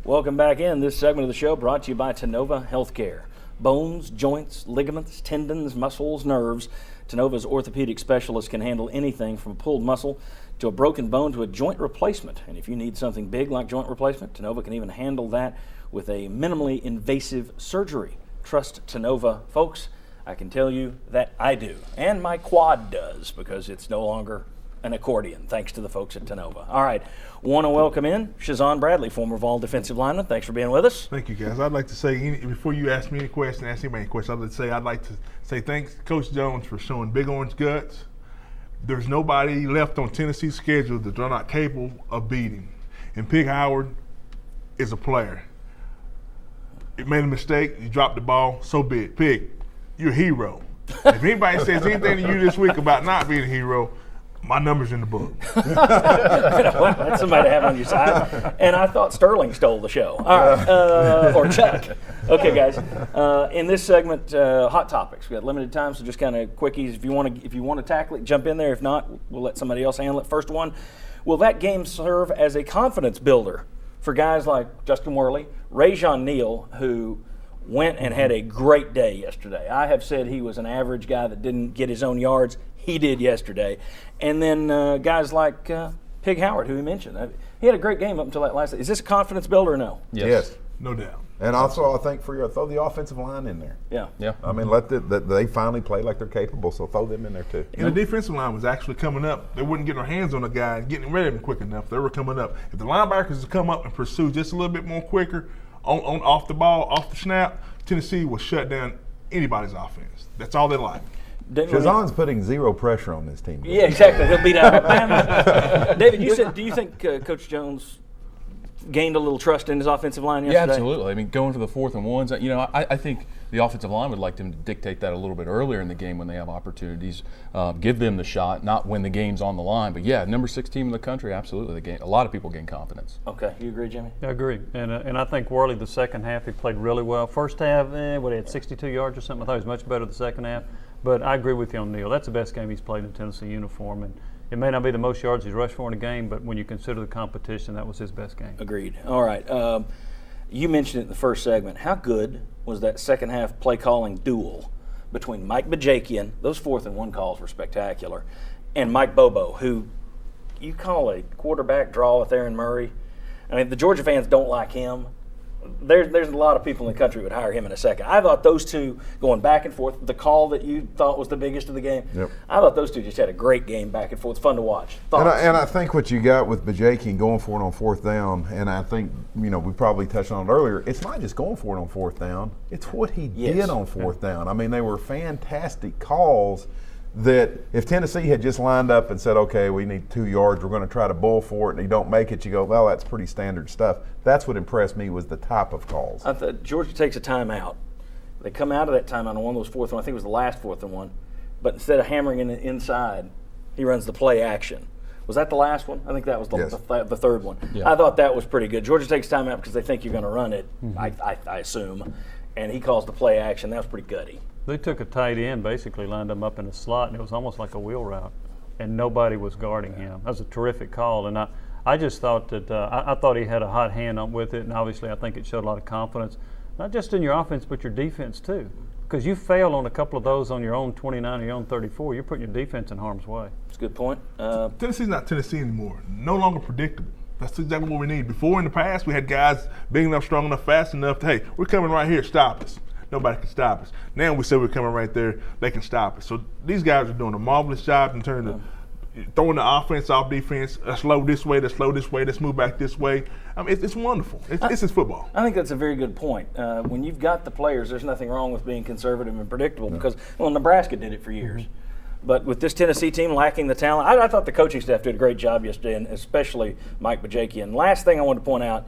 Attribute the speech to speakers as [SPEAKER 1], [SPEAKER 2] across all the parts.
[SPEAKER 1] Welcome back in. This segment of the show brought to you by Tennova Healthcare. Bones, joints, ligaments, tendons, muscles, nerves. Tennova's orthopedic specialist can handle anything from a pulled muscle to a broken bone to a joint replacement. And if you need something big like joint replacement, Tennova can even handle that with a minimally invasive surgery. Trust Tennova, folks. I can tell you that I do. And my quad does, because it's no longer an accordion, thanks to the folks at Tennova. All right, want to welcome in Shazon Bradley, former Vol defensive lineman. Thanks for being with us.
[SPEAKER 2] Thank you, guys. I'd like to say, before you ask me any question, ask anybody any question, I'd like to say thanks to Coach Jones for showing big orange guts. There's nobody left on Tennessee's schedule that they're not capable of beating. And Pig Howard is a player. It made a mistake, you dropped the ball, so be it. Pig, you're a hero. If anybody says anything to you this week about not being a hero, my number's in the book.
[SPEAKER 1] That's somebody to have on your side. And I thought Sterling stole the show. All right, or Chuck. Okay, guys. In this segment, hot topics. We got limited time, so just kind of quickies. If you want to tackle it, jump in there. If not, we'll let somebody else handle it. First one: will that game serve as a confidence builder for guys like Justin Worley, Rajon Neal, who went and had a great day yesterday? I have said he was an average guy that didn't get his own yards. He did yesterday. And then guys like Pig Howard, who he mentioned. He had a great game up until that last day. Is this a confidence builder or no?
[SPEAKER 3] Yes.
[SPEAKER 2] No doubt.
[SPEAKER 3] And also, I think throw the offensive line in there.
[SPEAKER 1] Yeah.
[SPEAKER 3] I mean, they finally play like they're capable, so throw them in there too.
[SPEAKER 2] And the defensive line was actually coming up. They wouldn't get their hands on the guy and getting rid of him quick enough. They were coming up. If the linebackers had come up and pursue just a little bit more quicker on off the ball, off the snap, Tennessee will shut down anybody's offense. That's all they like.
[SPEAKER 3] Shazon's putting zero pressure on this team.
[SPEAKER 1] Yeah, exactly. He'll beat Alabama. David, do you think Coach Jones gained a little trust in his offensive line yesterday?
[SPEAKER 4] Yeah, absolutely. I mean, going to the 4th and 1s, I think the offensive line would like them to dictate that a little bit earlier in the game when they have opportunities. Give them the shot, not when the game's on the line. But yeah, number 6 team in the country, absolutely. A lot of people gain confidence.
[SPEAKER 1] Okay, you agree, Jimmy?
[SPEAKER 5] I agree. And I think Worley, the second half, he played really well. First half, he had 62 yards or something. I thought he was much better the second half. But I agree with you on Neal. That's the best game he's played in a Tennessee uniform. And it may not be the most yards he's rushed for in a game, but when you consider the competition, that was his best game.
[SPEAKER 1] Agreed. All right. You mentioned it in the first segment. How good was that second half play calling duel between Mike Bajakian, those 4th and 1 calls were spectacular, and Mike Bobo, who you call a quarterback draw with Aaron Murray? I mean, the Georgia fans don't like him. There's a lot of people in the country who would hire him in a second. I thought those two going back and forth, the call that you thought was the biggest of the game,
[SPEAKER 3] yep.
[SPEAKER 1] I thought those two just had a great game back and forth. Fun to watch.
[SPEAKER 3] And I think what you got with Bajakian going for it on 4th down, and I think, we probably touched on it earlier, it's not just going for it on 4th down, it's what he did on 4th down. I mean, they were fantastic calls that if Tennessee had just lined up and said, okay, we need 2 yards, we're going to try to bull for it, and you don't make it, you go, well, that's pretty standard stuff. That's what impressed me was the type of calls.
[SPEAKER 1] I thought Georgia takes a timeout. They come out of that timeout on one of those 4th one. I think it was the last 4th and 1. But instead of hammering in the inside, he runs the play action. Was that the last one? I think that was the third one. Yeah. I thought that was pretty good. Georgia takes timeout because they think you're going to run it, I assume. And he calls the play action. That was pretty gutty.
[SPEAKER 5] They took a tight end, basically lined him up in a slot, and it was almost like a wheel route, and nobody was guarding him. That was a terrific call, and I just thought that I thought he had a hot hand on with it, and obviously I think it showed a lot of confidence, not just in your offense but your defense too, because you fail on a couple of those on your own 29 or your own 34, you're putting your defense in harm's way.
[SPEAKER 1] That's a good point.
[SPEAKER 2] Tennessee's not Tennessee anymore. No longer predictable. That's exactly what we need. Before in the past, we had guys big enough, strong enough, fast enough to, hey, we're coming right here, stop us. Nobody can stop us. Now we say we're coming right there, they can stop us. So these guys are doing a marvelous job in terms of throwing the offense off defense, slow this way, let's move back this way. I mean, it's wonderful. This is football.
[SPEAKER 1] I think that's a very good point. When you've got the players, there's nothing wrong with being conservative and predictable because, Nebraska did it for years. But with this Tennessee team lacking the talent, I thought the coaching staff did a great job yesterday, and especially Mike Bajakian. Last thing I wanted to point out,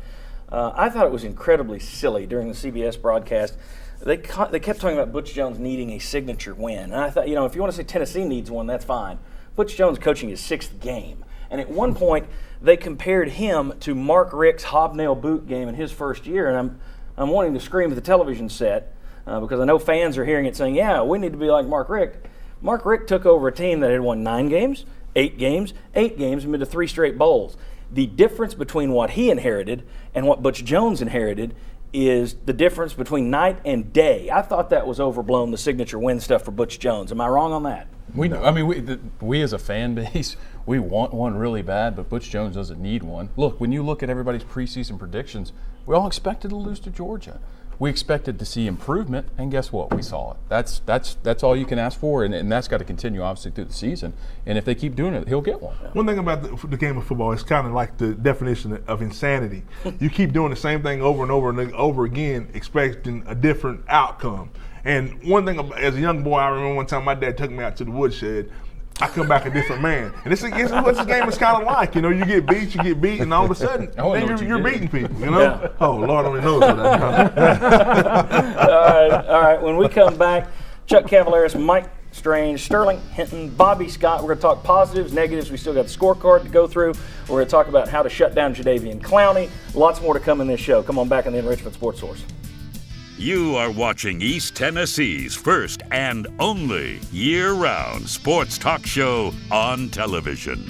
[SPEAKER 1] I thought it was incredibly silly during the CBS broadcast. They kept talking about Butch Jones needing a signature win. And I thought, if you want to say Tennessee needs one, that's fine. Butch Jones coaching his 6th game. And at one point, they compared him to Mark Richt's hobnail boot game in his first year. And I'm wanting to scream at the television set because I know fans are hearing it saying, yeah, we need to be like Mark Richt. Mark Richt took over a team that had won 9 games, 8 games, 8 games, and been to 3 straight bowls. The difference between what he inherited and what Butch Jones inherited is the difference between night and day. I thought that was overblown, the signature win stuff for Butch Jones. Am I wrong on that?
[SPEAKER 4] We as a fan base, we want one really bad, but Butch Jones doesn't need one. Look, when you look at everybody's preseason predictions, we all expected to lose to Georgia. We expected to see improvement, and guess what? We saw it. That's all you can ask for, and that's got to continue, obviously, through the season. And if they keep doing it, he'll get one.
[SPEAKER 2] One thing about the game of football is kind of like the definition of insanity. You keep doing the same thing over and over and over again, expecting a different outcome. And one thing, as a young boy, I remember one time my dad took me out to the woodshed. I come back a different man. And this is what this game is kind of like. You know, you get beat, and all of a sudden, you're beating people, you know? Yeah. Oh, Lord only knows what
[SPEAKER 1] All right. When we come back, Chuck Cavaleris, Mike Strange, Sterling Hinton, Bobby Scott. We're going to talk positives, negatives. We still got the scorecard to go through. We're going to talk about how to shut down Jadeveon Clowney. Lots more to come in this show. Come on back on the Enrichment Sports Source.
[SPEAKER 6] You are watching East Tennessee's first and only year-round sports talk show on television.